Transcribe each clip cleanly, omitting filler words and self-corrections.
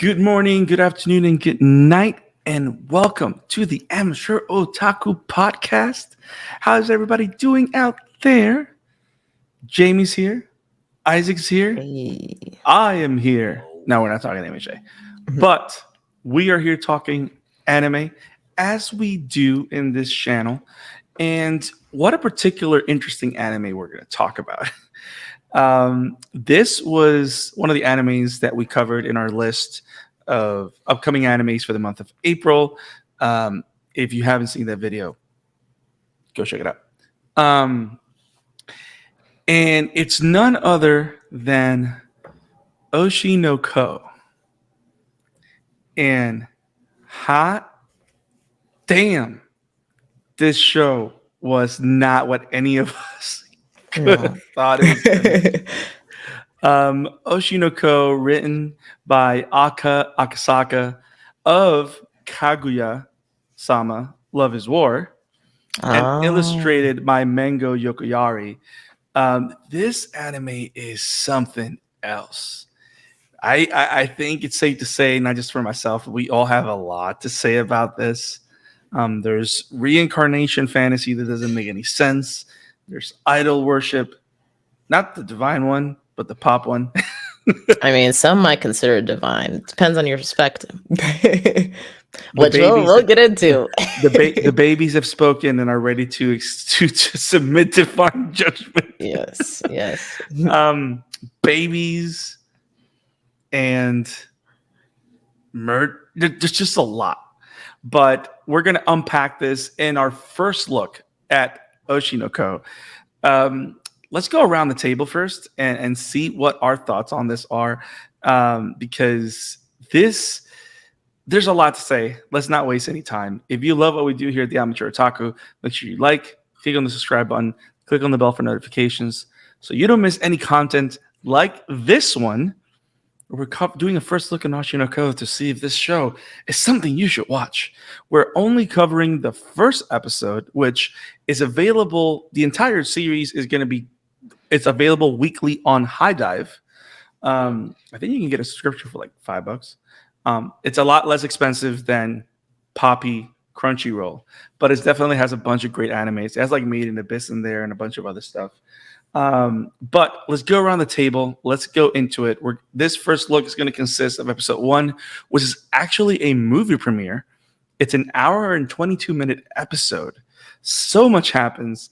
Good morning, good afternoon, and good night, and welcome to the Amateur Otaku podcast. How's everybody doing out there? Jamie's here, Isaac's here, Hey. I am here. No, we're not talking anime, but we are here talking anime as we do in this channel. And what a particular interesting anime we're going to talk about. This was one of the animes that we covered in our list of upcoming animes for the month of April. If you haven't seen that video, go check it out. And it's none other than Oshi No Ko. And hot damn, this show was not what any of us could have thought it was going to be. Oshi No Ko, written by Aka Akasaka of Kaguya-Sama, Love is War, and illustrated by Mengo Yokoyari. This anime is something else. I think it's safe to say, not just for myself, we all have a lot to say about this. There's reincarnation fantasy that doesn't make any sense. There's idol worship, not the divine one, but the pop one. I mean, some might consider it divine. It depends on your perspective. Which we'll get into. The babies have spoken and are ready to submit to final judgment. Yes. Babies and murder. There's just a lot. But we're going to unpack this in our first look at Oshi No Ko. Let's go around the table first and see what our thoughts on this are, because there's a lot to say. Let's not waste any time. If you love what we do here at the Amateur Otaku, make sure you click on the subscribe button, click on the bell for notifications so you don't miss any content like this one. We're doing a first look at Oshi No Ko to see if this show is something you should watch. We're only covering the first episode, which is available. The entire series is going to be it's available weekly on High Dive. I think you can get a subscription for like $5. It's a lot less expensive than Poppy Crunchyroll, but it definitely has a bunch of great animes. It has like Made in Abyss in there and a bunch of other stuff. But let's go around the table. Let's go into it. This first look is going to consist of episode 1, which is actually a movie premiere. It's an hour and 22-minute episode. So much happens.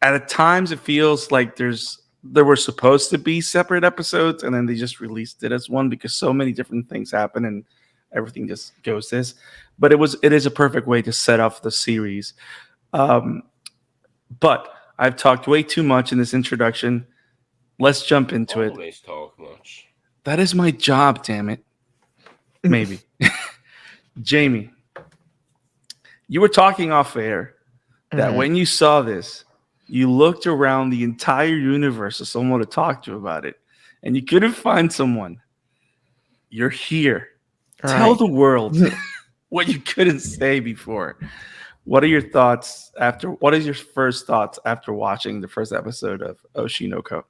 At times, it feels like there were supposed to be separate episodes, and then they just released it as one because so many different things happen and everything just goes this. But it is a perfect way to set off the series. But I've talked way too much in this introduction. Let's jump into it. Always talk much. That is my job, damn it. Maybe. Jamie, you were talking off air that when you saw this, you looked around the entire universe for someone to talk to about it, and you couldn't find someone. You're here. Tell the world what you couldn't say before. What are your thoughts what is your first thoughts after watching the first episode of Oshi No Ko?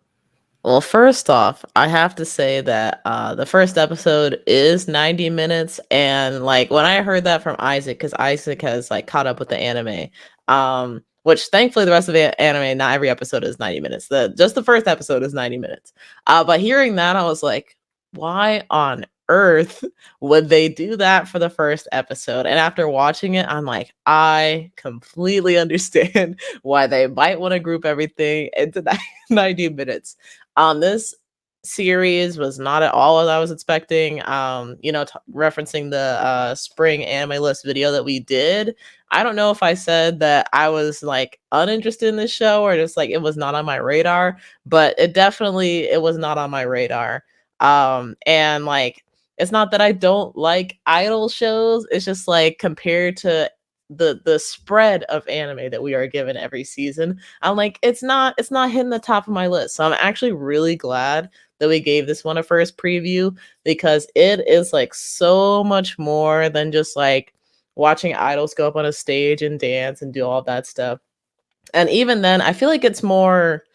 Well, first off, I have to say that the first episode is 90 minutes. And like when I heard that from Isaac, because Isaac has like caught up with the anime, which thankfully the rest of the anime, not every episode is 90 minutes. Just the first episode is 90 minutes. But hearing that, I was like, why on earth would they do that for the first episode? And after watching it, I'm like, I completely understand why they might want to group everything into 90 minutes. This series was not at all what I was expecting. Referencing the spring anime list video that we did, I don't know if I said that I was like uninterested in this show or just like it was not on my radar, but it was not on my radar. And like it's not that I don't like idol shows, it's just like compared to the spread of anime that we are given every season, I'm like it's not hitting the top of my list. So I'm actually really glad that we gave this one a first preview, because it is like so much more than just like watching idols go up on a stage and dance and do all that stuff. And even then, I feel like it's more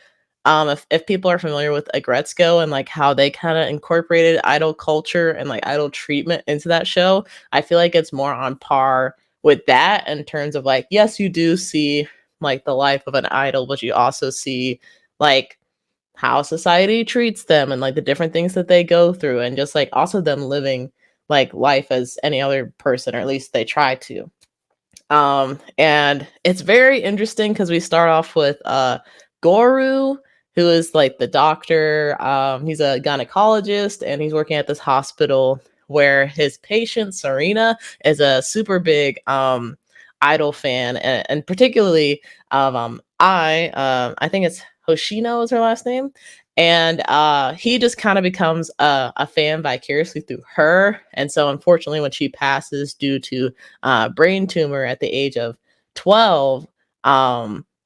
If people are familiar with Agretzko and like how they kind of incorporated idol culture and like idol treatment into that show, I feel like it's more on par with that in terms of like, yes, you do see like the life of an idol, but you also see like how society treats them and like the different things that they go through, and just like also them living like life as any other person, or at least they try to. And it's very interesting because we start off with Goru, who is like the doctor. He's a gynecologist and he's working at this hospital where his patient Serena is a super big idol fan, and particularly of I think it's Hoshino is her last name. And he just kind of becomes a fan vicariously through her. And so, unfortunately, when she passes due to brain tumor at the age of 12,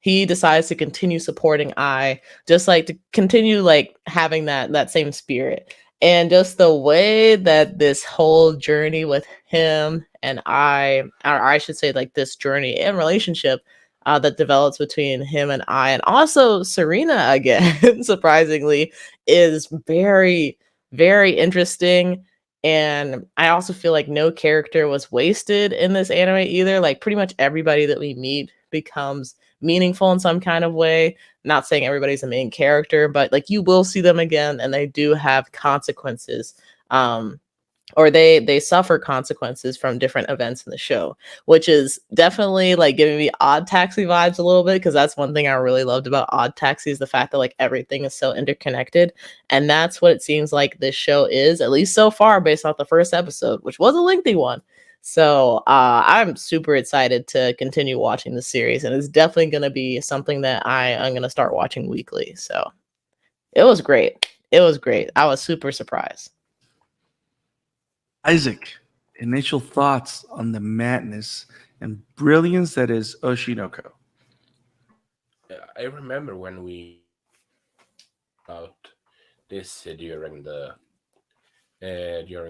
he decides to continue supporting I, just like to continue like having that same spirit. And just the way that this whole journey with him and I, or I should say, like this journey and relationship that develops between him and I, and also Serena again, surprisingly, is very, very interesting. And I also feel like no character was wasted in this anime either. Like pretty much everybody that we meet becomes meaningful in some kind of way. Not saying everybody's a main character, but like you will see them again, and they do have consequences. Or they suffer consequences from different events in the show, which is definitely like giving me Odd Taxi vibes a little bit, because that's one thing I really loved about Odd Taxi is the fact that like everything is so interconnected, and that's what it seems like this show is, at least so far, based off the first episode, which was a lengthy one. So I'm super excited to continue watching the series, and it's definitely going to be something that I am going to start watching weekly. So it was great. It was great. I was super surprised. Isaac, initial thoughts on the madness and brilliance that is Oshi No Ko. I remember when we about this during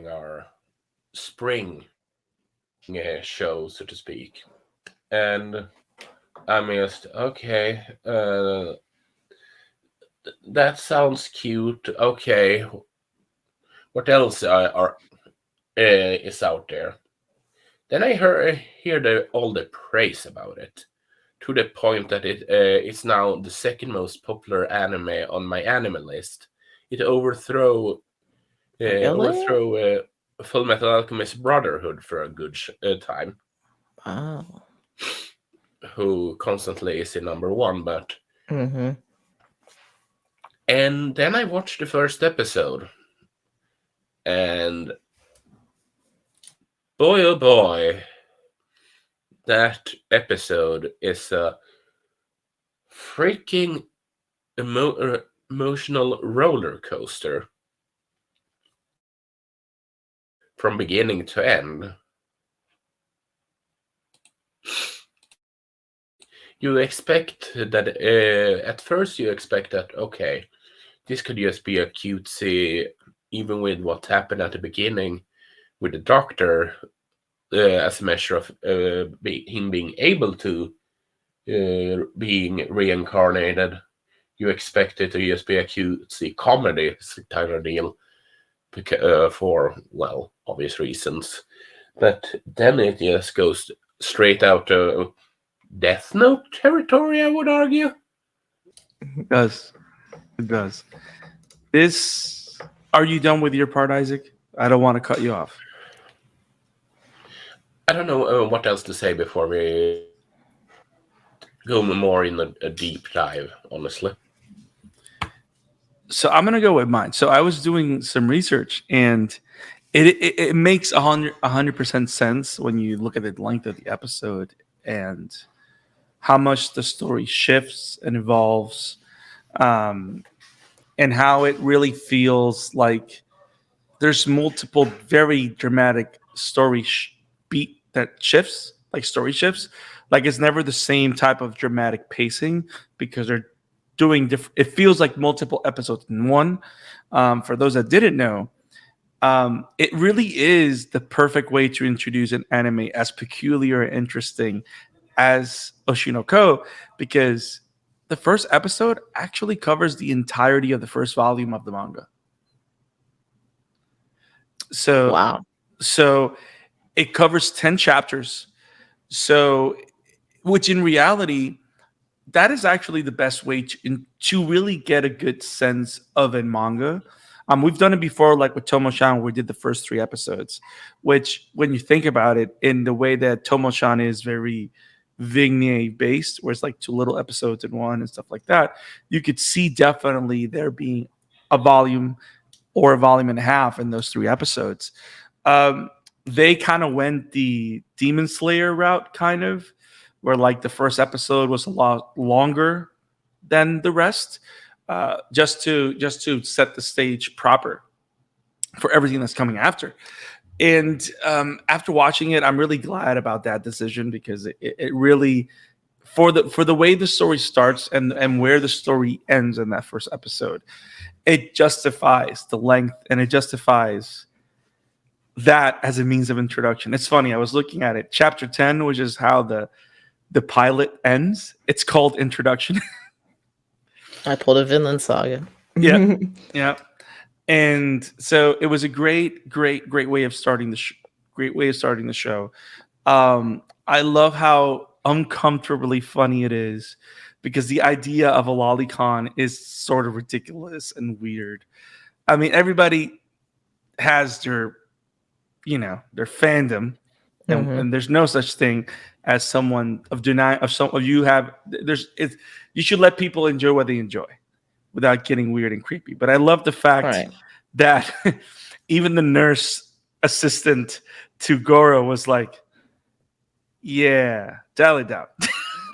our spring show, so to speak, and I'm just okay. That sounds cute. Okay, what else is out there? Then I hear all the praise about it, to the point that it's now the second most popular anime on my anime list. It Really? overthrow Full Metal Alchemist Brotherhood for a good time, Wow. who constantly is in number one. But Mm-hmm. and then I watched the first episode, and boy oh boy, that episode is a freaking emotional roller coaster from beginning to end. You expect that at first you expect that, okay, this could just be a cutesy, even with what happened at the beginning with the doctor, as a measure of him being able to being reincarnated. You expect it to just be a cutesy comedy type of deal, for, well, obvious reasons. But then it just goes straight out to Death Note territory, I would argue. It does. It does. This. Are you done with your part, Isaac? I don't want to cut you off. I don't know what else to say before we go more in a deep dive, honestly. So I'm gonna go with mine. So I was doing some research, and it makes 100% sense when you look at the length of the episode and how much the story shifts and evolves, um, and how it really feels like there's multiple very dramatic beat that shifts, like story shifts. Like it's never the same type of dramatic pacing because they're doing different. It feels like multiple episodes in one. For those that didn't know, it really is the perfect way to introduce an anime as peculiar and interesting as Oshi No Ko, because the first episode actually covers the entirety of the first volume of the manga. So Wow. so it covers 10 chapters. So which in reality, that is actually the best way to really get a good sense of a manga. We've done it before, like with Tomo-chan, where we did the first 3 episodes, which when you think about it, in the way that Tomo-chan is very vignette based, where it's like 2 little episodes in one and stuff like that, you could see definitely there being a volume or a volume and a half in those 3 episodes. Um, they kind of went the Demon Slayer route, kind of, where like the first episode was a lot longer than the rest, just to set the stage proper for everything that's coming after. And after watching it, I'm really glad about that decision, because it really, for the way the story starts and where the story ends in that first episode, it justifies the length, and it justifies that as a means of introduction. It's funny, I was looking at it. Chapter 10, which is how the pilot ends, it's called introduction. I pulled a Vinland Saga. Yeah. Yeah. And so it was a great way of starting the show. I love how uncomfortably funny it is, because the idea of a lolicon is sort of ridiculous and weird. I mean, everybody has their fandom, and there's no such thing as someone of deny of some of you have there's it's you should let people enjoy what they enjoy without getting weird and creepy. But I love the fact Right. that even the nurse assistant to Goro was like, yeah, dial it down.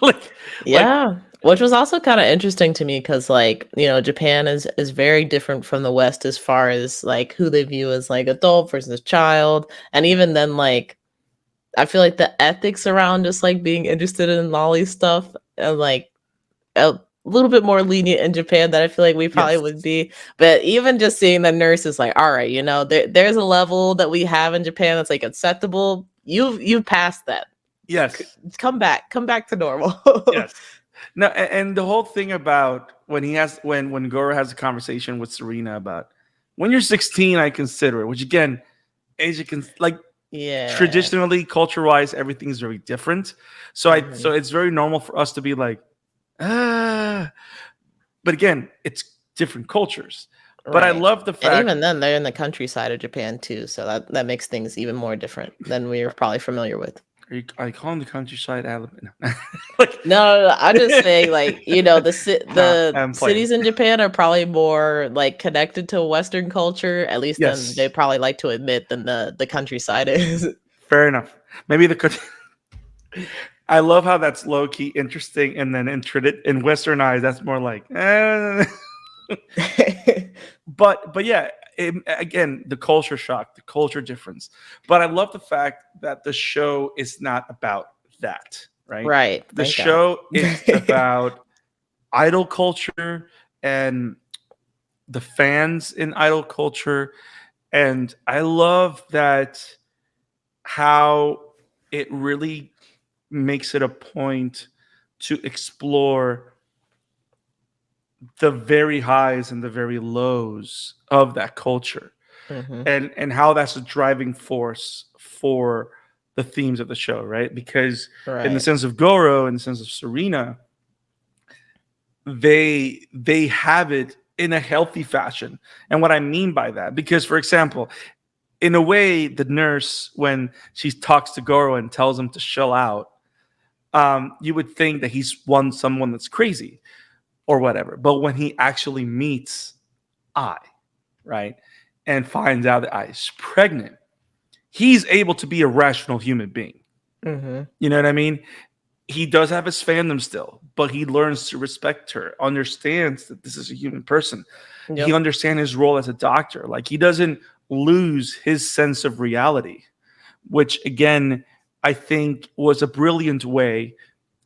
like Yeah. Which was also kind of interesting to me because, like, Japan is very different from the West as far as like who they view as like adult versus child. And even then, like, I feel like the ethics around just like being interested in lolly stuff and like a little bit more lenient in Japan than I feel like we probably Yes. would be. But even just seeing the nurse is like, all right, there's a level that we have in Japan that's like acceptable. You've passed that. Yes. Come back to normal. Yes. No, and the whole thing about when Goro has a conversation with Serena about, when you're 16, I consider it, which again, Asia can like Yeah. traditionally, culture wise, everything is very different. So it's very normal for us to be like, but again, it's different cultures. But I Right. love the And fact, even then, they're in the countryside of Japan too, so that makes things even more different than we're probably familiar with. are you calling the countryside Alabama? No, I'm just saying, like, the I'm playing. cities in Japan are probably more like connected to Western culture, at least than Yes. they probably like to admit than the countryside is. Fair enough. Maybe I love how that's low key interesting, and then in Western eyes, that's more like, But yeah, again, the culture shock, the culture difference. But I love the fact that the show is not about that, right? Right. The Thank God. show is about idol culture and the fans in idol culture. And I love that how it really makes it a point to explore the very highs and the very lows of that culture, Mhm. and how that's a driving force for the themes of the show, right? Because in the Right. sense of Goro, in the sense of Serena, they have it in a healthy fashion. And what I mean by that, because for example, in a way, the nurse, when she talks to Goro and tells him to chill out, you would think that he's someone that's crazy or whatever. But when he actually meets I, right, and finds out that I is pregnant, he's able to be a rational human being. Mhm. You know what I mean? He does have his fandom still, but he learns to respect her, understands that this is a human person. He Yep. understands his role as a doctor. Like, he doesn't lose his sense of reality, which again, I think was a brilliant way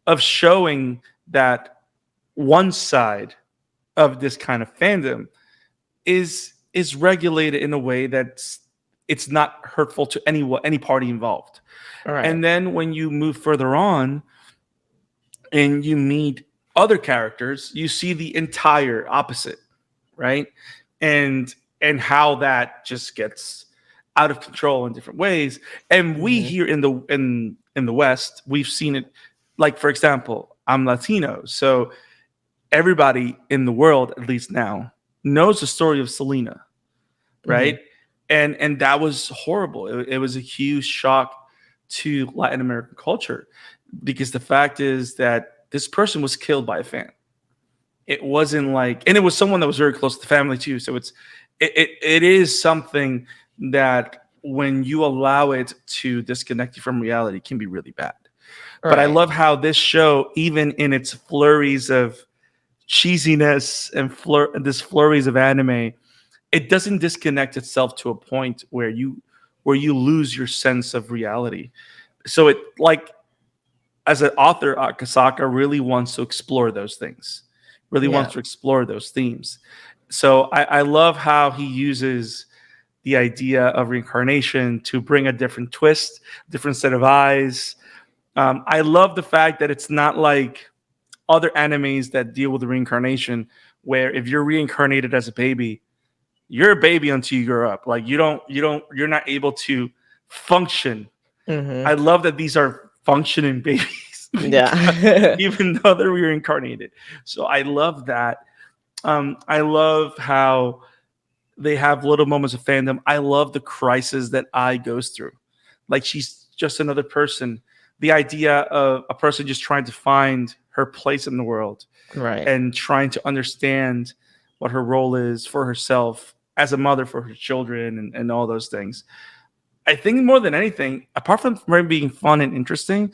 of showing that one side of this kind of fandom is regulated in a way that's it's not hurtful to any party involved. Right. And then when you move further on and you meet other characters, you see the entire opposite, right? And how that just gets out of control in different ways. And we here in the West, we've seen it. Like, for example, I'm Latino, so everybody in the world, at least now, knows the story of Selena, right? And that was horrible. It was a huge shock to Latin American culture, because the fact is that this person was killed by a fan. It wasn't like, and it was someone that was very close to the family too. So it is something that when you allow it to disconnect you from reality can be really bad. But I love how this show, even in its flurries of cheesiness and this flurries of anime, it doesn't disconnect itself to a point where you lose your sense of reality. So it, like, as an author, Akasaka really wants to explore those things, really wants to explore those themes. So I love how he uses the idea of reincarnation to bring a different twist, different set of eyes. I love the fact that it's not like other animes that deal with reincarnation, where if you're reincarnated as a baby, you're a baby until you grow up. Like you're not able to function. I love that these are functioning babies. Even though they're reincarnated. So I love that. I love how they have little moments of fandom. I love the crisis that Ai goes through. Like, she's just another person. The idea of a person just trying to find her place in the world, right, and trying to understand what her role is for herself as a mother for her children, and all those things. I think more than anything, apart from being fun and interesting,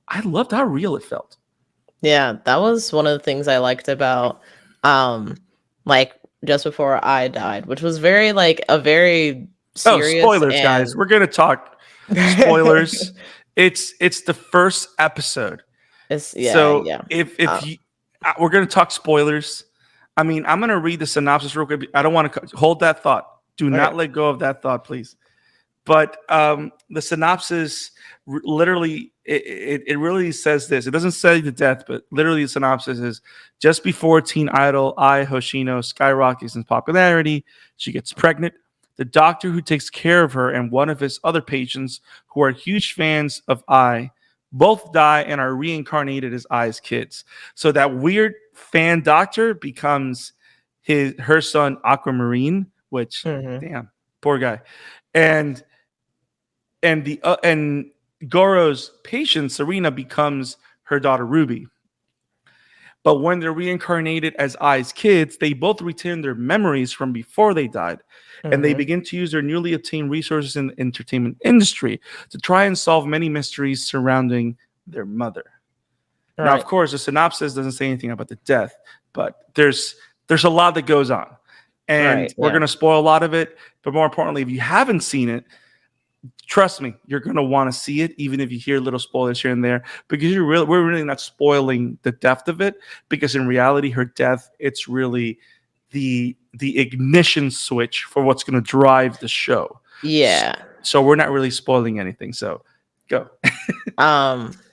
I loved how real it felt. Yeah, that was one of the things I liked about like Just Before I Died, which was very like a very serious. Spoilers, guys. We're gonna talk spoilers. It's the first episode. If you, we're gonna talk spoilers. I mean, I'm gonna read the synopsis real quick. I don't want to hold that thought. Do not let go of that thought, please. But the synopsis literally, it really says this. It doesn't say the death, but literally the synopsis is: just before teen idol Ai Hoshino skyrockets in popularity, she gets pregnant. The doctor who takes care of her and one of his other patients, who are huge fans of Ai, both die and are reincarnated as Ai's kids. So that weird fan doctor becomes her son Aquamarine, which damn, poor guy. And Goro's patient Serena becomes her daughter Ruby. But when they're reincarnated as Ai's kids, they both retain their memories from before they died, and they begin to use their newly obtained resources in the entertainment industry to try and solve many mysteries surrounding their mother. Now, of course, the synopsis doesn't say anything about the death, but there's a lot that goes on, and we're going to spoil a lot of it. But more importantly, if you haven't seen it, trust me, you're going to want to see it, even if you hear little spoilers here and there, because we're really not spoiling the depth of it, because in reality, her death, it's really the ignition switch for what's going to drive the show. Yeah. So we're not really spoiling anything. So go.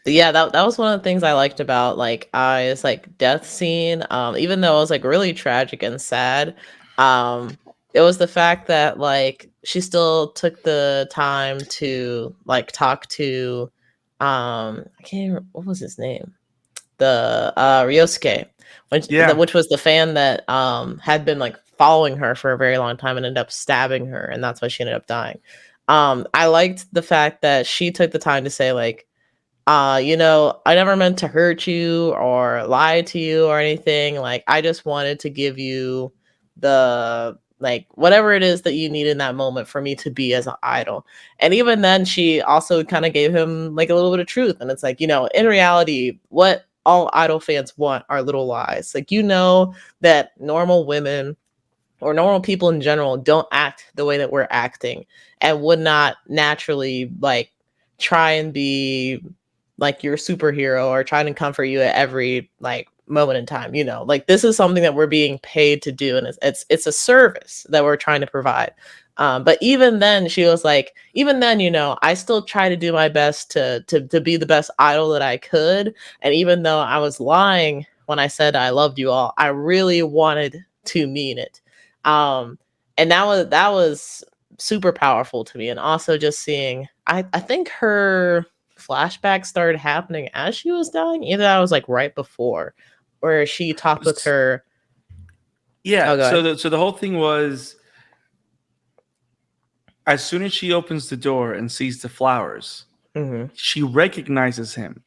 Yeah, that was one of the things I liked about like Ai's like death scene. Even though it was like really tragic and sad, it was the fact that like she still took the time to like talk to I can't remember, what was his name? The Ryosuke, which was the fan that had been like following her for a very long time and ended up stabbing her, and that's why she ended up dying. I liked the fact that she took the time to say like, I never meant to hurt you or lie to you or anything. Like, I just wanted to give you the, like, whatever it is that you need in that moment for me to be as an idol. And even then, she also kind of gave him, like, a little bit of truth. And it's like, in reality, what all idol fans want are little lies. Like, that normal women or normal people in general don't act the way that we're acting and would not naturally, like, try and be like your superhero or trying to comfort you at every like moment in time. Like, this is something that we're being paid to do, and it's a service that we're trying to provide. But even then, she was like, I still try to do my best to be the best idol that I could. And even though I was lying when I said I loved you all, I really wanted to mean it. And that was super powerful to me. And also just seeing, I think her flashback started happening as she was dying. Either that was like right before, where she talked with her. Yeah. Oh, go ahead. So the whole thing was, as soon as she opens the door and sees the flowers, Hmm. she recognizes him,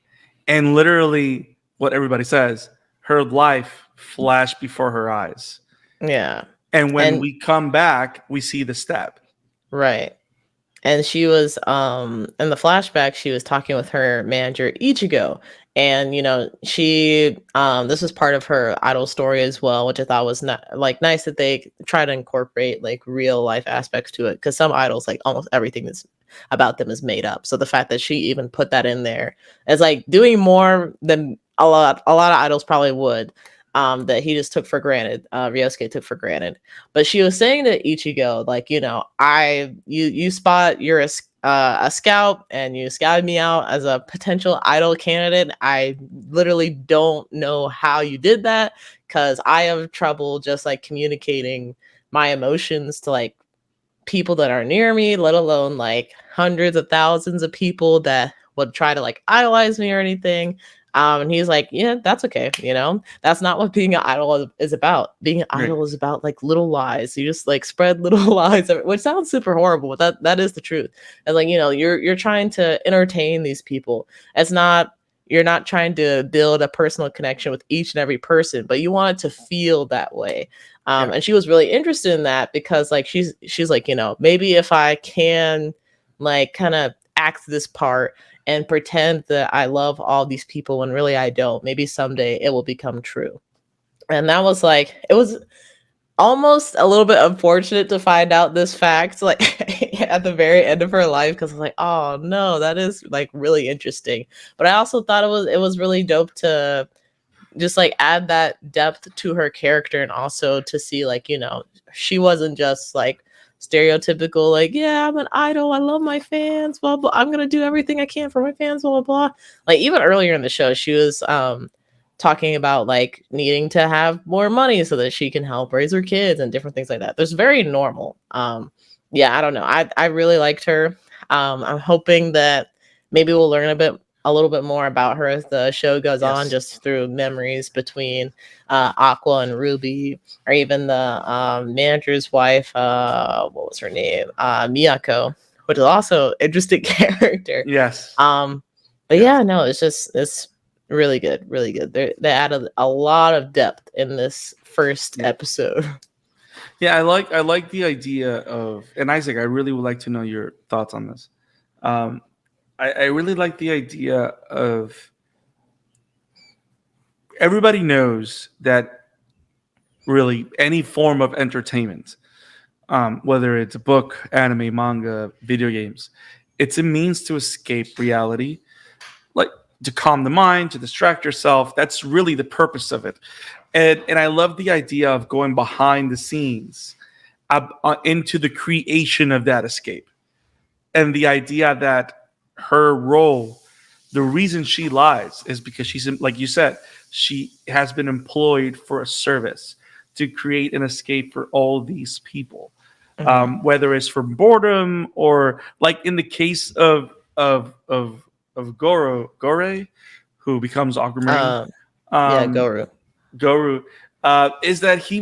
and literally, what everybody says, her life flashed before her eyes. Yeah. And when And we come back, we see the step. right. And she was in the flashback she was talking with her manager Ichigo, and she this was part of her idol story as well, which I thought was not like nice that they try to incorporate like real life aspects to it, because some idols, like almost everything that's about them is made up. So the fact that she even put that in there is like doing more than a lot of idols probably would, that he just took for granted, Ryosuke took for granted. But she was saying to Ichigo, like, you spot you're a scout, and you scouted me out as a potential idol candidate. I literally don't know how you did that, because I have trouble just like communicating my emotions to like people that are near me, let alone like hundreds of thousands of people that would try to like idolize me or anything. And he's like, yeah, that's okay. That's not what being an idol is about. Being an Right. idol is about like little lies. You just like spread little lies, which sounds super horrible, but that is the truth. And like, you're trying to entertain these people. It's not, you're not trying to build a personal connection with each and every person, but you want it to feel that way. Yeah. And she was really interested in that, because like she's like, maybe if I can like kind of act this part and pretend that I love all these people when really I don't, maybe someday it will become true. And that was like, it was almost a little bit unfortunate to find out this fact like at the very end of her life, because I was like, oh no, that is like really interesting. But I also thought it was really dope to just like add that depth to her character, and also to see like, she wasn't just like stereotypical like, yeah, I'm an idol, I love my fans, blah blah, I'm gonna do everything I can for my fans, blah blah blah. Like even earlier in the show she was talking about like needing to have more money so that she can help raise her kids and different things like that. There's very normal. Yeah, I don't know, I really liked her. I'm hoping that maybe we'll learn a little bit more about her as the show goes on, Yes. just through memories between Aqua and Ruby, or even the manager's wife. What was her name? Miyako, which is also an interesting character. Yes. But Yes. yeah, no, it's really good, really good. They added a lot of depth in this first Yeah. episode. Yeah. I like the idea of, and Isaac, I really would like to know your thoughts on this. Um, I really like the idea of, everybody knows that really any form of entertainment, whether it's a book, anime, manga, video games, it's a means to escape reality, like to calm the mind, to distract yourself. That's really the purpose of it. And I love the idea of going behind the scenes, into the creation of that escape. And the idea that her role, the reason she lies is because she's, like you said, she has been employed for a service to create an escape for all these people, Mhm. whether it's from boredom, or like in the case of Gore, who becomes Aquamarine. Um, yeah, um, Goru. Goru, is that he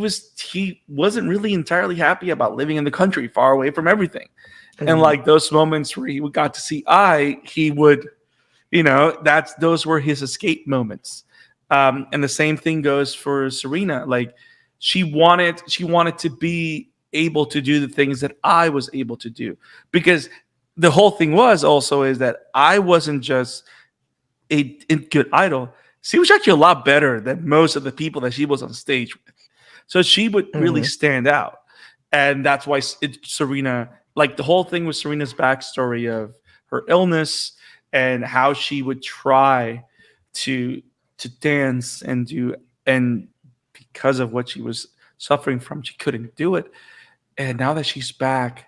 wasn't really entirely happy about living in the country, far away from everything. And Mhm. like those moments where he got to see he would, those were his escape moments. And the same thing goes for Serena. Like she wanted to be able to do the things that I was able to do, because the whole thing was also is that I wasn't just a good idol. She was actually a lot better than most of the people that she was on stage with. So she would really Mhm. stand out. And that's why Serena, like the whole thing with Serena's backstory of her illness and how she would try to dance and do, and because of what she was suffering from, she couldn't do it. And now that she's back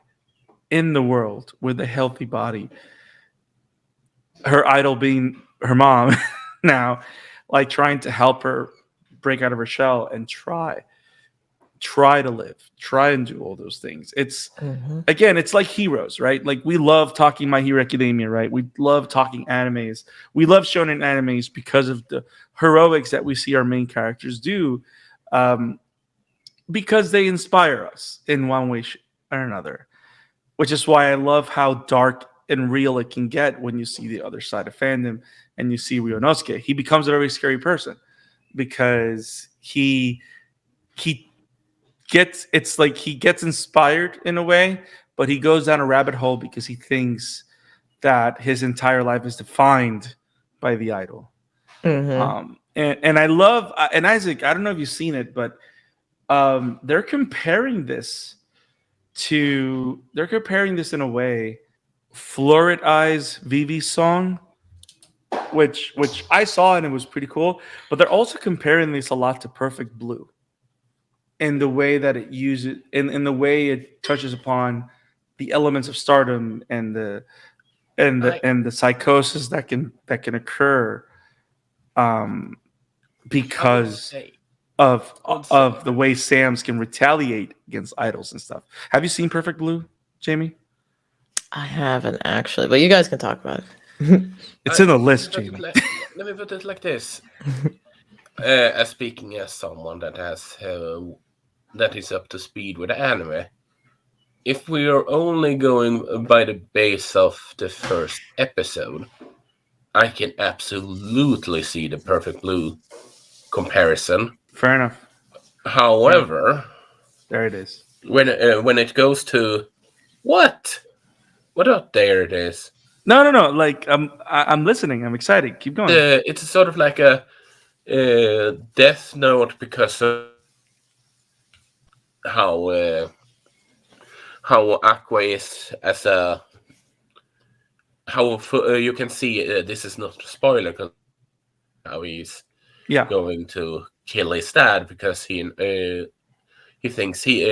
in the world with a healthy body, her idol being her mom now, like trying to help her break out of her shell and try to live, try and do all those things. It's again, it's like heroes, right? Like we love talking My Hero Academia, right? We love talking animes. We love shonen animes because of the heroics that we see our main characters do, because they inspire us in one way or another. Which is why I love how dark and real it can get when you see the other side of fandom and you see Ryunosuke. He becomes a very scary person because he gets, it's like he gets inspired in a way, but he goes down a rabbit hole because he thinks that his entire life is defined by the idol. And I love, and Isaac, I don't know if you've seen it, but they're comparing this in a way, Florid Eyes Vivi song, which I saw and it was pretty cool, but they're also comparing this a lot to Perfect Blue in the way that it uses, in the way it touches upon the elements of stardom and the psychosis that can occur, because of the way Sam's can retaliate against idols and stuff. Have you seen Perfect Blue, Jamie? I haven't actually, but you guys can talk about it. It's in the list, Jamie. Let me put it like this. Speaking as someone that has that is up to speed with anime, if we are only going by the base of the first episode, I can absolutely see the Perfect Blue comparison. Fair enough. However, there it is. When it goes to what up there it is. No. Like I'm listening. I'm excited. Keep going. It's sort of like a Death Note because of how Aqua is as a you can see this is not a spoiler because how he's going to kill his dad because he thinks he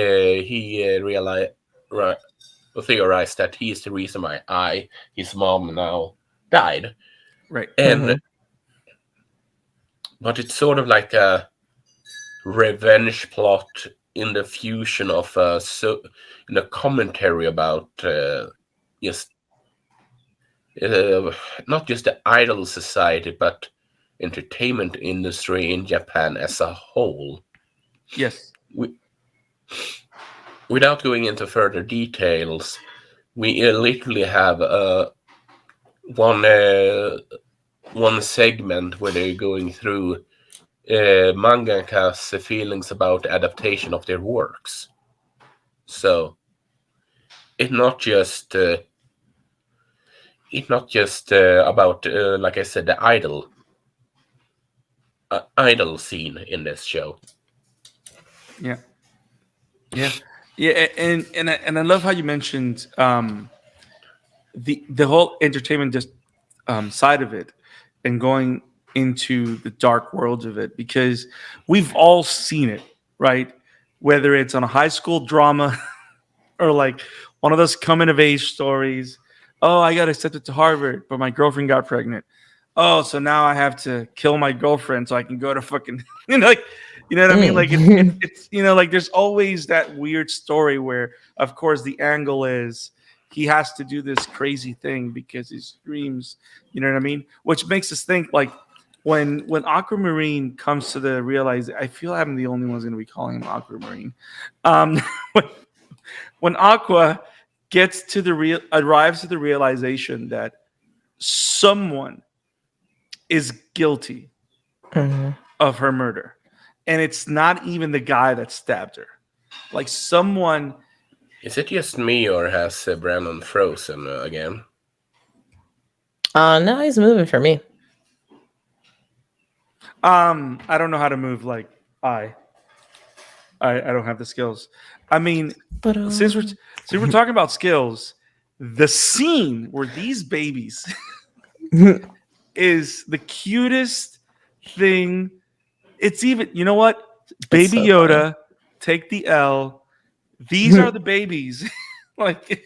theorized that he is the reason why his mom now died, right? And but it's sort of like a revenge plot in the fusion of in a commentary about just not just the idol society but entertainment industry in Japan as a whole. Yes. Without going into further details, we literally have one segment where they're going through mangaka's feelings about the adaptation of their works. So it's not just about like I said, the idol scene in this show. Yeah, and I love how you mentioned the whole entertainment side of it and going into the dark world of it, because we've all seen it, right? Whether it's on a high school drama or like one of those coming of age stories. Oh, I got accepted to Harvard, but my girlfriend got pregnant. Oh, so now I have to kill my girlfriend so I can go to fucking, you know what I mean? Like it's like there's always that weird story where, of course, the angle is he has to do this crazy thing because his dreams, you know what I mean? Which makes us think like when Aquamarine comes to the realization, I feel I'm the only one's going to be calling him Aquamarine. When Aqua arrives to the realization that someone is guilty of her murder, and it's not even the guy that stabbed her, like someone. Is it just me or has Brandon frozen again? No, he's moving for me. I don't know how to move like I don't have the skills. I mean, since we're talking about skills, the scene where these babies is the cutest thing. It's even, you know what? Baby so Yoda, funny. Take the L. These are the babies. Like,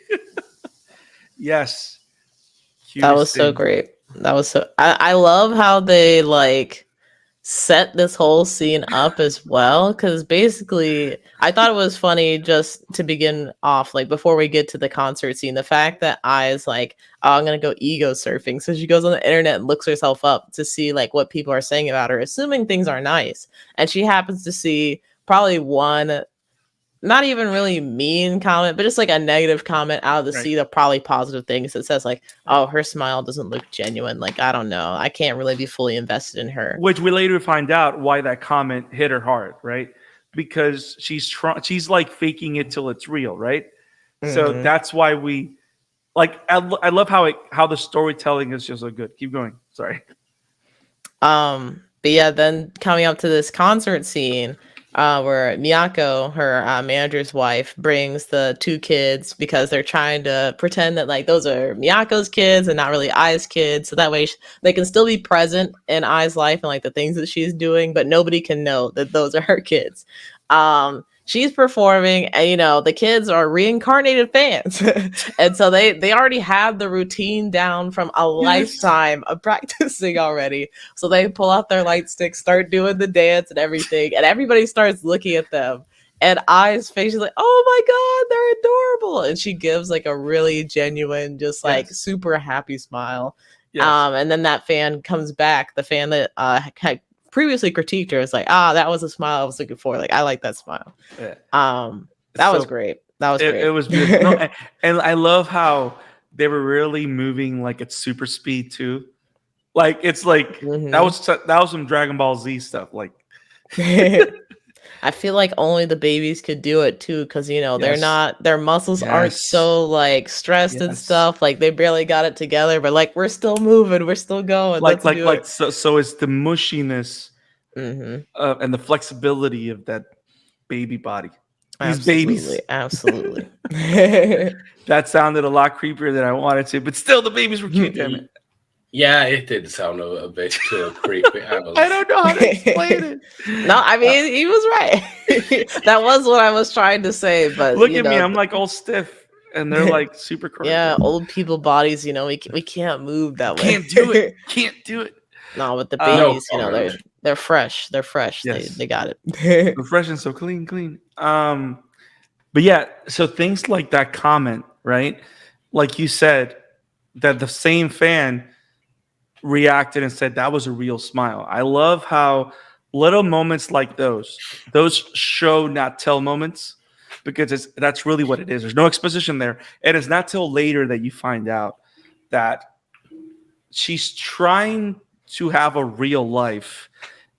yes. That was so great. That was so. I love how they like set this whole scene up as well, because basically I thought it was funny, just to begin off, like before we get to the concert scene, the fact that I is like, oh, I'm gonna go ego surfing, so she goes on the internet and looks herself up to see like what people are saying about her, assuming things are nice, and she happens to see probably one, not even really mean comment, but just like a negative comment out of the Right. sea of probably positive things that says like, oh, her smile doesn't look genuine. Like, I don't know. I can't really be fully invested in her. Which we later find out why that comment hit her hard, right? Because she's like faking it till it's real, right? So Mhm. that's why we like. I love how the storytelling is just so good. Keep going. Sorry. But yeah, then coming up to this concert scene, where Miyako, her manager's wife, brings the two kids because they're trying to pretend that like those are Miyako's kids and not really Ai's kids, so that way they can still be present in Ai's life and like the things that she's doing, but nobody can know that those are her kids. She's performing, and you know the kids are reincarnated fans, and so they already have the routine down from a lifetime of practicing already. So they pull out their light sticks, start doing the dance and everything, and everybody starts looking at them. And Ai's face is like, "Oh my god, they're adorable!" And she gives like a really genuine, just like Yes. super happy smile. Yes. And then that fan comes back. The fan that had previously critiqued her is like, "Ah, that was a smile I was looking for. Like, I like that smile." Yeah. That was So great. That was it great. was beautiful. No, and I love how they were really moving like at super speed too. Like it's like that was some Dragon Ball Z stuff. Like I feel like only the babies could do it too, because you know they're Yes. not, their muscles aren't Yes. so like stressed and Yes. stuff. Like they barely got it together, but like we're still moving, we're still going. Let's do it. so it's the mushiness Mhm. and the flexibility of that baby body. These Absolutely, babies. absolutely. That sounded a lot creepier than I wanted to, but still the babies were cute. Damn it. Yeah, it did sound a bit creepy. I don't know how to explain it. No, I mean he was right. That was what I was trying to say, but Look you at me, know, I'm like all stiff, and they're like super curved. yeah, old people bodies, you know, we can't move that way. Can't do it. Can't do it. No, with the No babies, you know, comment. they're fresh. They're fresh. Yes. They got it. So fresh and so clean. But yeah, so things like that comment, right? Like you said, that the same fan reacted and said that was a real smile. I love how little moments like those show not tell moments, because that's really what it is. There's no exposition there. And it's not till later that you find out that she's trying to have a real life,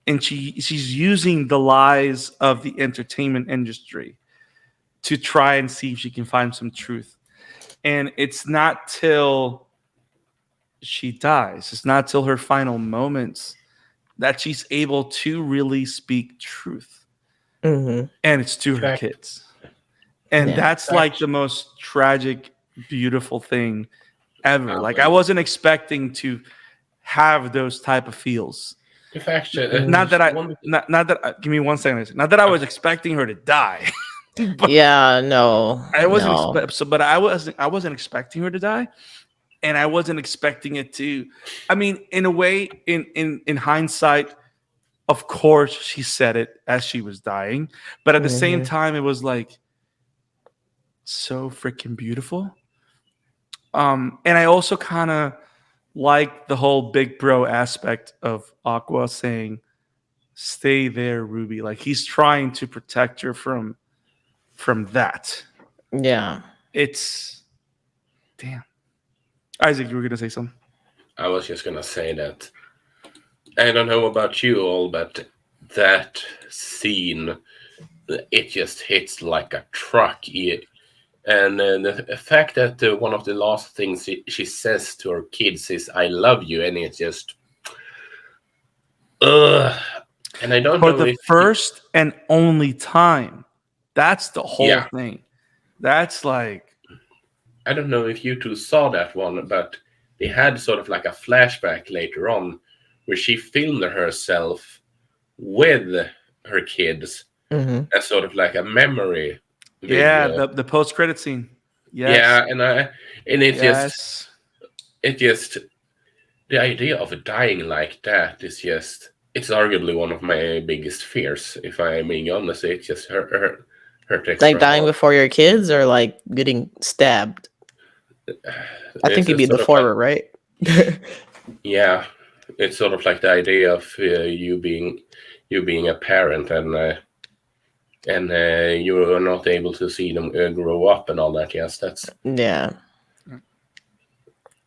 and she's using the lies of the entertainment industry to try and see if she can find some truth. And it's not till she dies, it's not till her final moments that she's able to really speak truth. Mm-hmm. And it's to her kids. And that's like the most tragic, beautiful thing ever. Like I wasn't expecting to have those type of feels. The fact that Give me 1 second. Not that I was expecting her to die. But yeah, no. I wasn't but I wasn't expecting her to die. And I wasn't expecting it to. I mean, in a way, in hindsight, of course she said it as she was dying. But at the same time, it was like so freaking beautiful. And I also kind of like the whole big bro aspect of Aqua saying, "Stay there, Ruby." Like he's trying to protect her from that. Yeah. It's damn. Isaac, you were gonna say something. I was just gonna say that I don't know about you all, but that scene, it just hits like a truck. And the fact that one of the last things she says to her kids is "I love you," and it's just and I don't know the first and only time. That's the whole thing. That's like, I don't know if you two saw that one, but they had sort of like a flashback later on where she filmed herself with her kids as sort of like a memory video. Yeah, the post credit scene. Yes. Yeah, and it just the idea of dying like that is just it's arguably one of my biggest fears. If I'm being honest, it just hurt Like extra dying hard. before your kids or like getting stabbed? I think It's it'd be the sort of like, former, right? yeah, it's sort of like the idea of you being a parent and you are not able to see them grow up and all that. Yes, that's Yeah.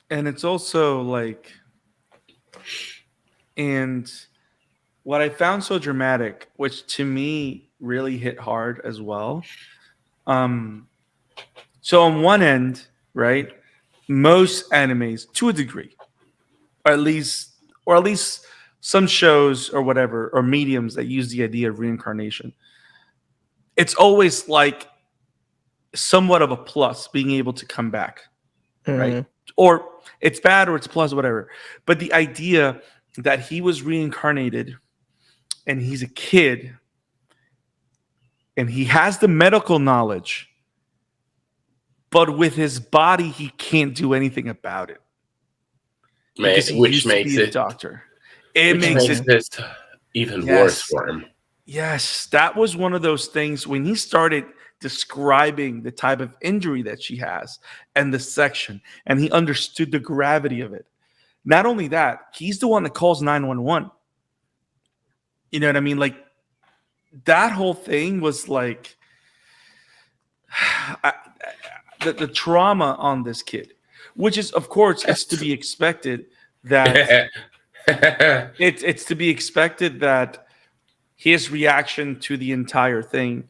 And it's also like, and what I found so dramatic, which to me really hit hard as well. Um, so on one end, right, most animes, to a degree, or at least some shows or whatever, or mediums that use the idea of reincarnation, it's always like somewhat of a plus being able to come back, right? Mhm. Or it's bad or it's plus, whatever. But the idea that he was reincarnated and he's a kid and he has the medical knowledge, but with his body, he can't do anything about it because he which used to be makes a it doctor. It which makes makes it, Mhm. this even worse yes, for him. yes, that was one of those things when he started describing the type of injury that she has and the section, and he understood the gravity of it. Not only that, he's the one that calls 911. You know what I mean? Like that whole thing was like I, the trauma on this kid, which is, of course, it's to That's be expected that it's to be expected that his reaction to the entire thing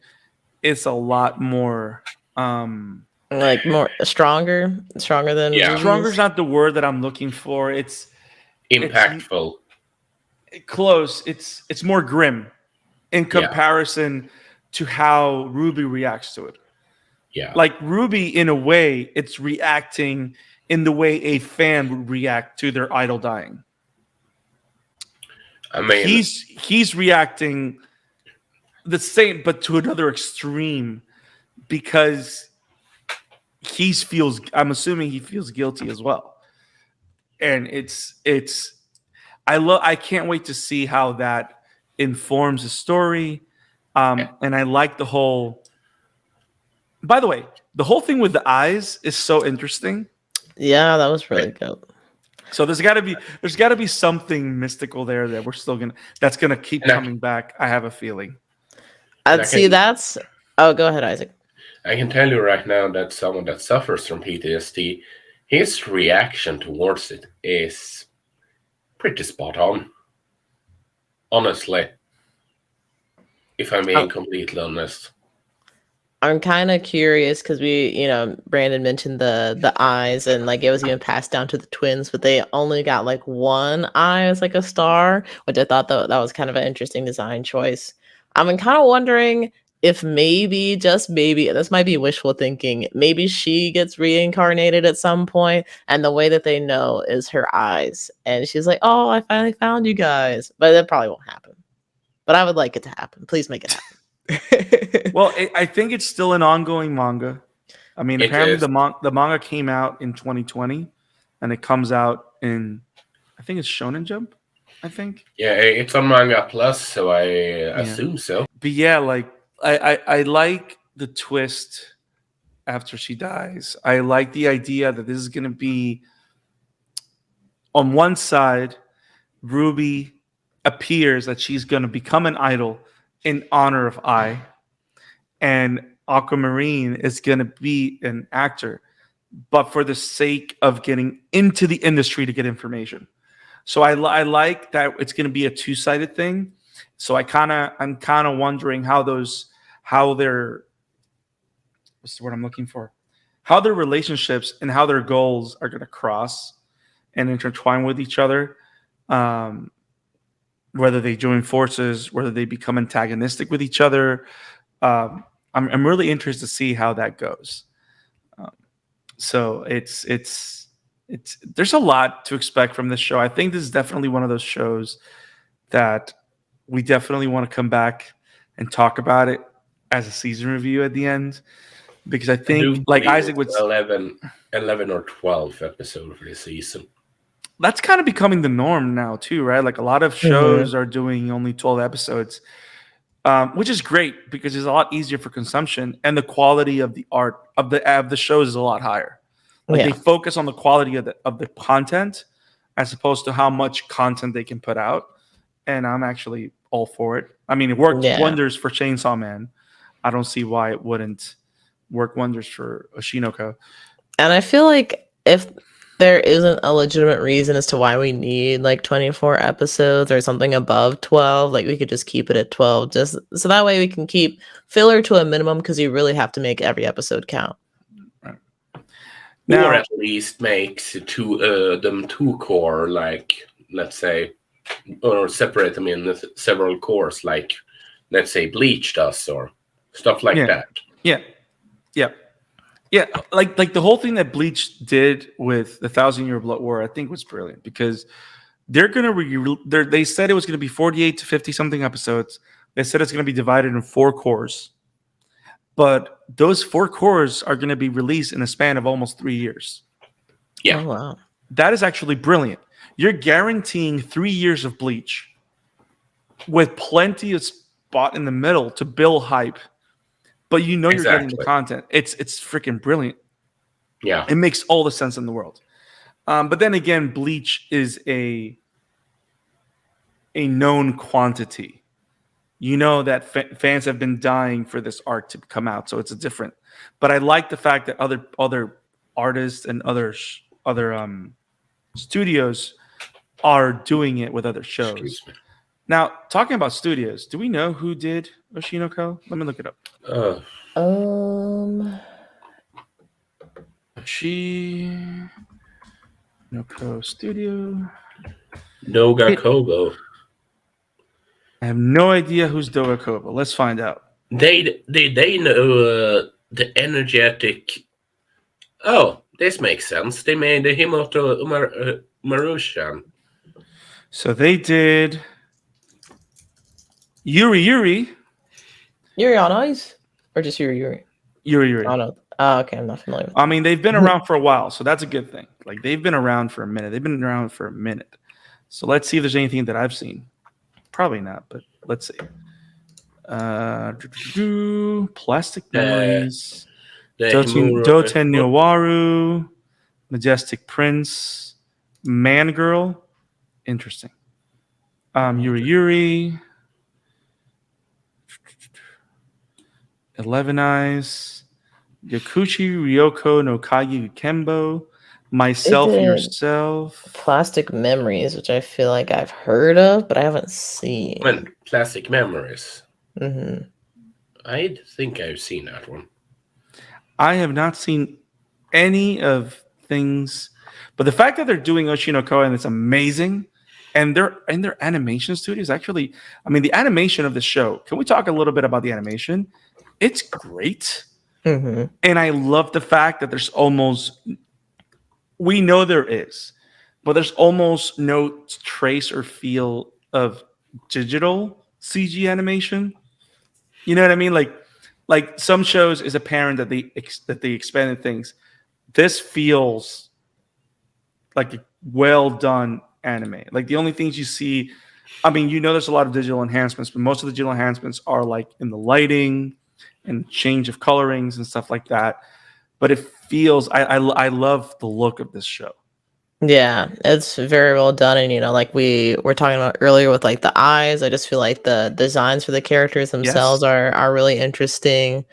is a lot more Like more stronger than yeah, stronger is Ruby's. not the word that I'm looking for. It's impactful. close. It's more grim in Yeah, comparison to how Ruby reacts to it. yeah. Like Ruby, in a way, it's reacting in the way a fan would react to their idol dying. I mean, He's reacting the same, but to another extreme because he's feels. I'm assuming he feels guilty as well, and it's. I can't wait to see how that informs the story, and I like the whole. By the way, the whole thing with the eyes is so interesting. Yeah, that was right, really good. So there's got to be something mystical there that we're still gonna that's gonna keep and coming back. I have a feeling. and I'd see that's. Oh, go ahead, Isaac. I can tell you right now that someone that suffers from PTSD, his reaction towards it is pretty spot on. Honestly, if I'm being Oh, completely honest. I'm kind of curious because Brandon mentioned the eyes and like it was even passed down to the twins, but they only got like one eye as like a star, which I thought that was kind of an interesting design choice. I'm kind of wondering if maybe, just maybe, this might be wishful thinking. Maybe she gets reincarnated at some point, and the way that they know is her eyes, and she's like, "Oh, I finally found you guys," but that probably won't happen. But I would like it to happen. Please make it happen. Well, I think it's still an ongoing manga. I mean, It apparently is, the manga came out in 2020, and it comes out in I think it's Shonen Jump. I think. yeah, it's on Manga Plus, so I Yeah. assume so. But yeah, like I like the twist after she dies. I like the idea that this is going to be on one side, Ruby appears that she's going to become an idol in honor of I, and Aquamarine is going to be an actor, but for the sake of getting into the industry to get information. So I like that it's going to be a two-sided thing. So I'm kind of wondering how their what's the word I'm looking for? How their relationships and how their goals are going to cross and intertwine with each other. Um, whether they join forces, whether they become antagonistic with each other. I'm really interested to see how that goes. Um, so it's there's a lot to expect from this show. I think this is definitely one of those shows that we definitely want to come back and talk about it as a season review at the end because I I do think like believe Isaac it's would 11 or 12 episode for this season. that's kind of becoming the norm now too, right? Like a lot of shows are doing only 12 episodes, which is great because it's a lot easier for consumption, and the quality of the art of the shows is a lot higher. Like they Yeah. focus on the quality of the content as opposed to how much content they can put out, and I'm actually all for it. I mean, it worked Yeah. wonders for Chainsaw Man. I don't see why it wouldn't work wonders for Oshi No Ko. And I feel like if there isn't a legitimate reason as to why we need like 24 episodes or something above 12, like we could just keep it at 12, just so that way we can keep filler to a minimum, because you really have to make every episode count. Right. Or Now, at least makes them two core, like let's say, or separate them in several cores, like let's say Bleach does or stuff like Yeah. that. yeah, yeah, yeah. Like the whole thing that Bleach did with the Thousand Year Blood War, I think was brilliant because they're gonna they said it was gonna be 48 to 50 something episodes. They said it's gonna be divided in 4 cores, but those 4 cores are gonna be released in a span of almost 3 years. Yeah. Oh, wow. That is actually brilliant. You're guaranteeing 3 years of Bleach with plenty of spot in the middle to build hype, but you know you're getting the Exactly. content. It's freaking brilliant. Yeah. It makes all the sense in the world. But then again, Bleach is a known quantity. You know that fans have been dying for this arc to come out, so it's a different. But I like the fact that other artists and other studios are doing it with other shows. Excuse me. Now, talking about studios, do we know who did Oshi No Ko? Let me look it up. Oshi No Ko Studio. Doga Kobo. I have no idea who's Doga Kobo. Let's find out. They know the energetic. Oh, this makes sense. They made the Himoto Marushan. So they did Yuri Yuri. Yuri on Ice? Or just Yuri? Yuri Yuri. Oh, no. Oh, okay. I'm not familiar with I mean, they've been around for a while, so that's a good thing. Like they've been around for a minute. They've been around for a minute. So let's see if there's anything that I've seen. Probably not, but let's see. Plastic Memories. Doten Nowaru. Majestic Prince. Man Girl. Interesting. Yuri Yuri. 11 Eyes. Yakuchi Ryoko no Kagi Kembo. Myself It did. Yourself. Plastic Memories, which I feel like I've heard of, but I haven't seen. When Plastic Memories. Mm-hmm. I think I've seen that one. I have not seen any of things, but the fact that they're doing Oshi No Ko and it's amazing, and they're in their animation studios. Actually, I mean, the animation of the show. Can we talk a little bit about the animation? It's great, Mm-hmm. and I love the fact that there's almost. We know there is, but there's almost no trace or feel of digital CG animation. You know what I mean? Like some shows is apparent that they expanded things. This feels like a well done anime. Like the only things you see, I mean, you know, there's a lot of digital enhancements, but most of the digital enhancements are like in the lighting and change of colorings and stuff like that. But it feels, I love the look of this show. Yeah, it's very well done, and like we were talking about earlier with like the eyes, I just feel like the designs for the characters themselves are really interesting,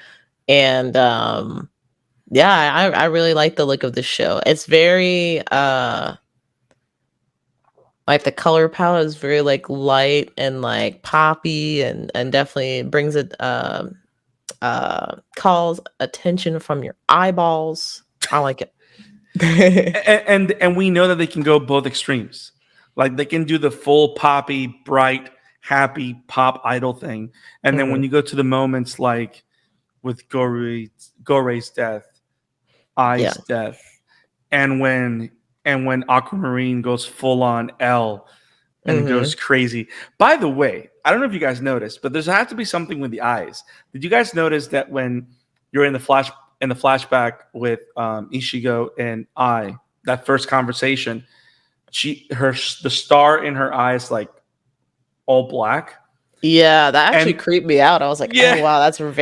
and yeah, I really like the look of the show. It's very like the color palette is very like light and like poppy, and definitely brings it calls attention from your eyeballs. I like it. and we know that they can go both extremes. Like they can do the full poppy, bright, happy pop idol thing, and then when you go to the moments like with Gorey's death, Ai's death, and when Aquamarine goes full on L and goes crazy. By the way, I don't know if you guys noticed, but there's has to be something with the eyes. Did you guys notice that when you're in the flashback with Ishigo and I, that first conversation, the star in her eyes like all black. Yeah, that actually And creeped me out. I was like, yeah, oh wow, that's that's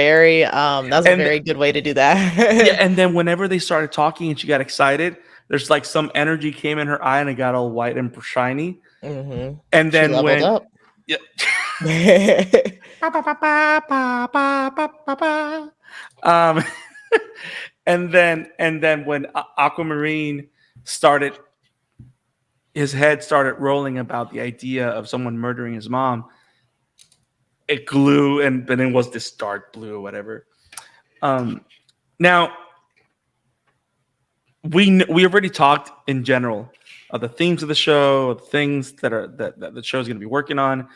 a and very good way to do that. yeah, and then whenever they started talking and she got excited, there's like some energy came in her eye and it got all white and shiny. Hmm. And She then leveled when up. yeah. um and then when Aquamarine started, his head started rolling about the idea of someone murdering his mom, it glue, and then it was this dark blue or whatever. Now we already talked in general of the themes of the show, of things that the show is going to be working on.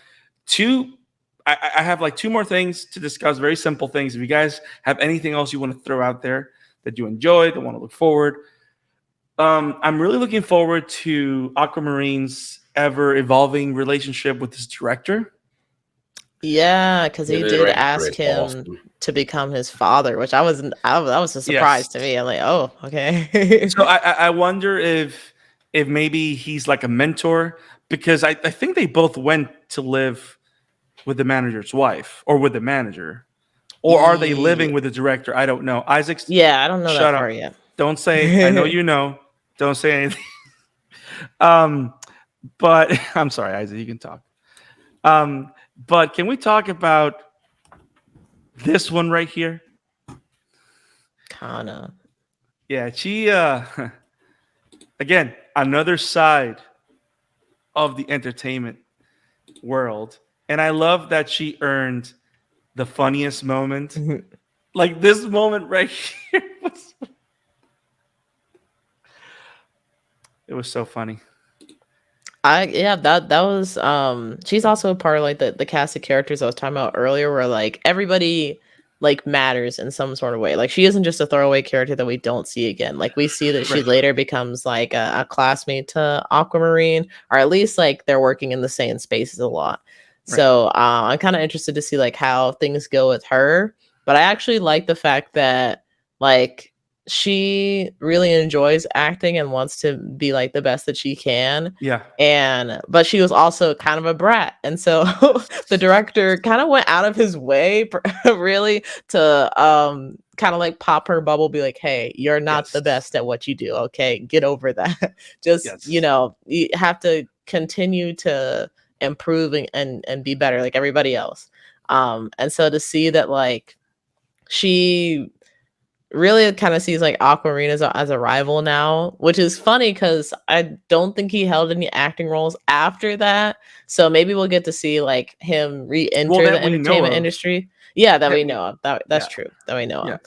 I have like two more things to discuss, very simple things. If you guys have anything else you want to throw out there that you enjoyed, that want to look forward, I'm really looking forward to Aquamarine's ever evolving relationship with his director. Yeah, because The he did director ask is him awesome. to become his father, which I wasn't. That was a surprise to me. I'm like, oh, okay. So I wonder if maybe he's like a mentor, because I think they both went to live with the manager's wife or with the manager, or are they living Ye- with the director? I don't know. Isaac's, Yeah, I don't know that shut part up. yet. Don't say. I know you know. Don't say anything. Um, but I'm sorry, Isaac. You can talk. But can we talk about this one right here? Kana. Yeah, she again, another side of the entertainment world. And I love that she earned the funniest moment. Like this moment right here it was so funny. That was she's also a part of like the cast of characters I was talking about earlier, where like everybody like matters in some sort of way. Like she isn't just a throwaway character that we don't see again. Like we see that she Right. later becomes like a classmate to Aquamarine, or at least like they're working in the same spaces a lot. Right. So I'm kind of interested to see like how things go with her. But I actually like the fact that like she really enjoys acting and wants to be like the best that she can. Yeah. And but she was also kind of a brat, and so the director kind of went out of his way really to kind of like pop her bubble, be like, hey, you're not Yes. the best at what you do, okay, get over that. Just Yes. you have to continue to improve and be better like everybody else. And so to see that like she really kind of sees like Aquamarine as a rival now, which is funny because I don't think he held any acting roles after that. So maybe we'll get to see like him re-enter that the we know entertainment of. industry. Yeah, that That we we know of. That's yeah. true. That we know Yeah.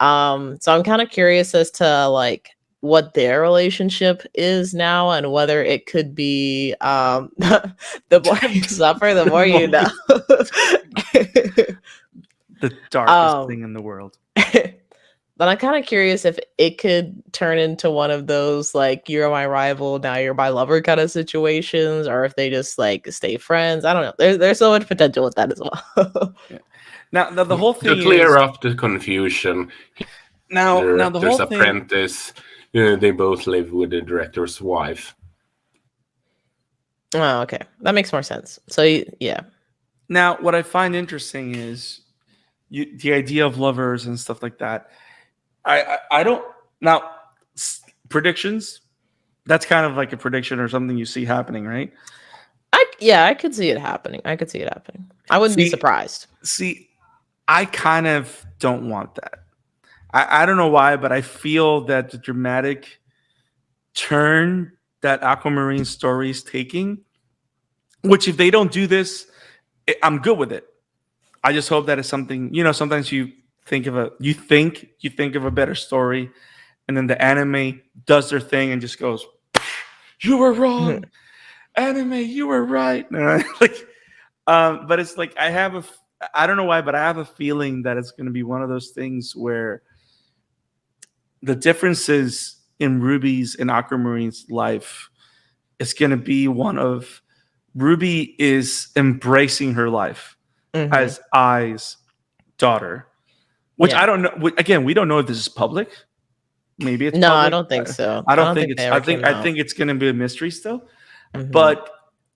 of. So I'm kind of curious as to like what their relationship is now, and whether it could be the more you suffer, the more you know. The darkest um thing in the world. But I'm kind of curious if it could turn into one of those like you're my rival, now you're my lover kind of situations, or if they just like stay friends. I don't know. There's so much potential with that as well. Yeah. Now the whole To thing clear is up the confusion, now the the whole director's thing. apprentice, they both live with the director's wife. Oh, okay, that makes more sense. So yeah, Now what I find interesting is the idea of lovers and stuff like that. I don't now predictions. That's kind of like a prediction or something you see happening, right? I could see it happening. I could see it happening. I wouldn't be surprised. See, I kind of don't want that. I don't know why, but I feel that the dramatic turn that Aquamarine story is taking, which if they don't do this, I'm good with it. I just hope that it's something, sometimes you think of a better story, and then the anime does their thing and just goes, you were wrong. Anime, you were right. But it's like I don't know why, but I have a feeling that it's going to be one of those things where the differences in Ruby's and Aquamarine's life is going to be one of Ruby is embracing her life as Ai's daughter, which I don't know. Again, we don't know if this is public. Maybe it's no, public. I don't think so. I don't think think it's. they I ever think. came I out. think it's going to be a mystery still. Mhm. But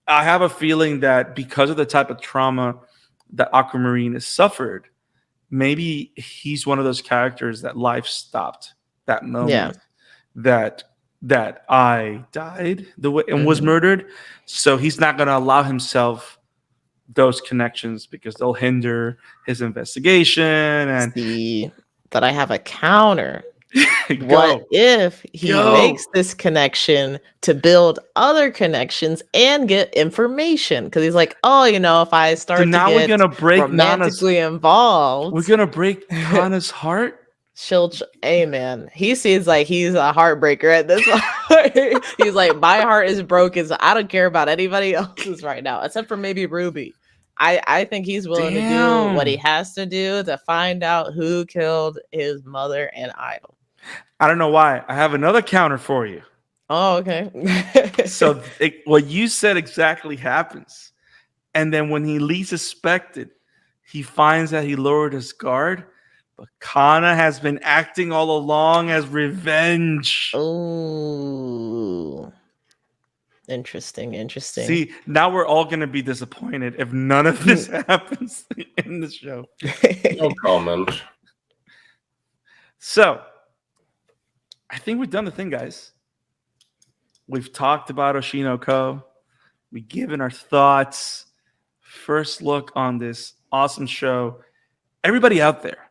I have a feeling that because of the type of trauma that Aquamarine has suffered, maybe he's one of those characters that life stopped that moment that I died the way and was Mhm. murdered. So he's not going to allow himself those connections because they'll hinder his investigation. And See, but I have a counter. What go, if he go. makes this connection to build other connections and get information? Because he's like, oh, if I So start to now we're get gonna break Nana's. romantically We're involved, gonna break Tana's heart. hey man, he seems like he's a heartbreaker at this point. He's like, my heart is broken, so I don't care about anybody else's right now, except for maybe Ruby. I think he's willing to do what he Damn. has to do to find out who killed his mother and idol. I don't know why. I have another counter for you. Oh, okay. So what you said exactly happens. And then when he least suspected, he finds that he lowered his guard. But Kana has been acting all along as revenge. Oh, interesting. See, now we're all going to be disappointed if none of this happens in the show. No comment. So, I think we've done the thing, guys. We've talked about Oshi No Ko. We've given our thoughts. First look on this awesome show. Everybody out there,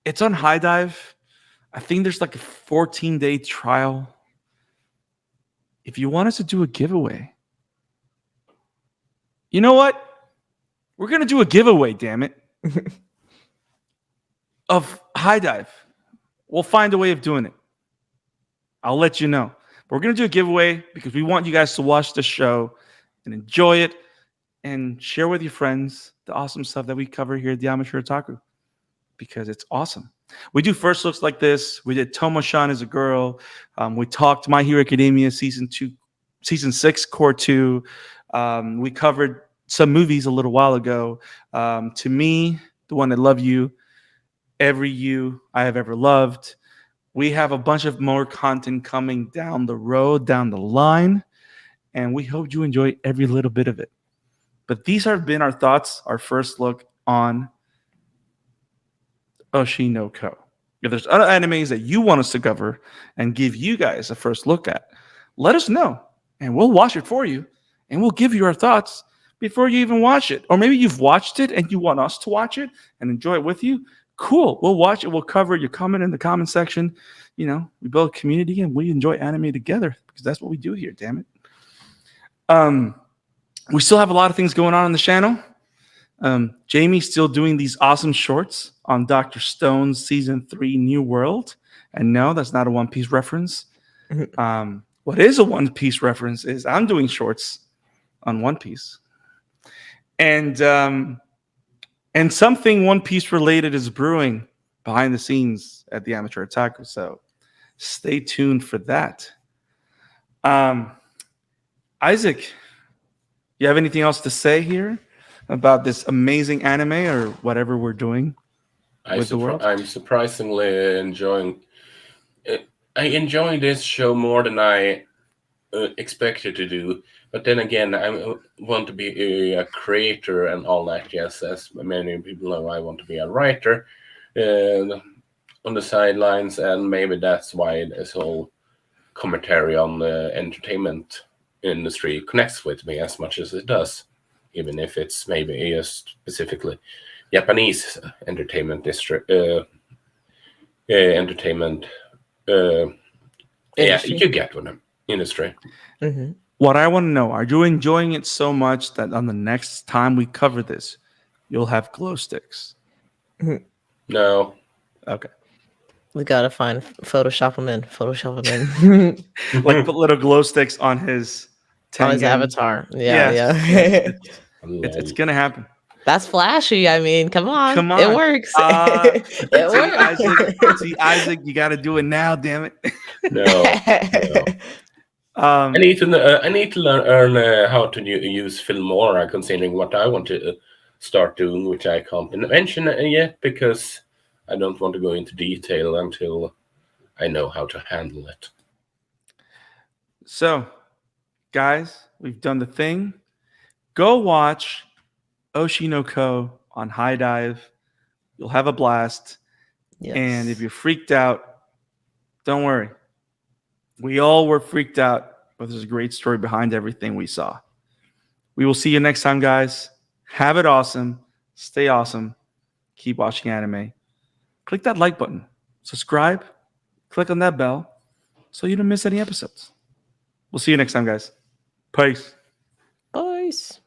it's on High Dive. I think there's like a 14-day trial. If you want us to do a giveaway, you know what? We're going to do a giveaway, damn it, of High Dive. We'll find a way of doing it. I'll let you know. But we're going to do a giveaway because we want you guys to watch the show and enjoy it and share with your friends the awesome stuff that we cover here at the Amateur Otaku because it's awesome. We do first looks like this. We did Tomo-chan as a girl. We talked My Hero Academia season 6, core 2. We covered some movies a little while ago. To Me, The One That Love You, Every You I Have Ever Loved. We have a bunch of more content coming down the road, down the line, and we hope you enjoy every little bit of it. But these have been our thoughts, our first look on Oshi No Ko. If there's other animes that you want us to cover and give you guys a first look at, let us know, and we'll watch it for you, and we'll give you our thoughts before you even watch it. Or maybe you've watched it and you want us to watch it and enjoy it with you. Cool. We'll watch it. We'll cover it. You comment in the comment section. We build a community and we enjoy anime together because that's what we do here. Damn it. We still have a lot of things going on the channel. Jamie's still doing these awesome shorts on Dr. Stone's season 3 New World. And no, that's not a One Piece reference. What is a One Piece reference is I'm doing shorts on One Piece. And something One Piece related is brewing behind the scenes at the Amateur Otaku. So stay tuned for that. Isaac, you have anything else to say here about this amazing anime or whatever we're doing with the world? I'm surprisingly enjoying. I enjoy this show more than I expected to do. But then again, I want to be a creator and all that. Yes, as many people know, I want to be a writer on the sidelines, and maybe that's why this whole commentary on the entertainment industry connects with me as much as it does, even if it's maybe just specifically Japanese entertainment entertainment. Yeah, you get what I'm industry. Mm-hmm. What I want to know, are you enjoying it so much that on the next time we cover this, you'll have glow sticks? No. Okay. We gotta Photoshop him in. Like put little glow sticks on his On his Tengen. avatar. Yeah. It's gonna happen. That's flashy. I mean, come on. Come on. It works. It works. See, Isaac, you got to do it now, damn it. No. I need to learn how to use Filmora, considering what I want to start doing, which I can't mention yet because I don't want to go into detail until I know how to handle it. So, guys, We've done the thing. Go watch Oshi No Ko on High Dive. You'll have a blast. Yes. And if you're freaked out, don't worry. We all were freaked out, but there's a great story behind everything we saw. We will see you next time, guys. Have it awesome. Stay awesome. Keep watching anime. Click that like button. Subscribe. Click on that bell so you don't miss any episodes. We'll see you next time, guys. Peace. Boys.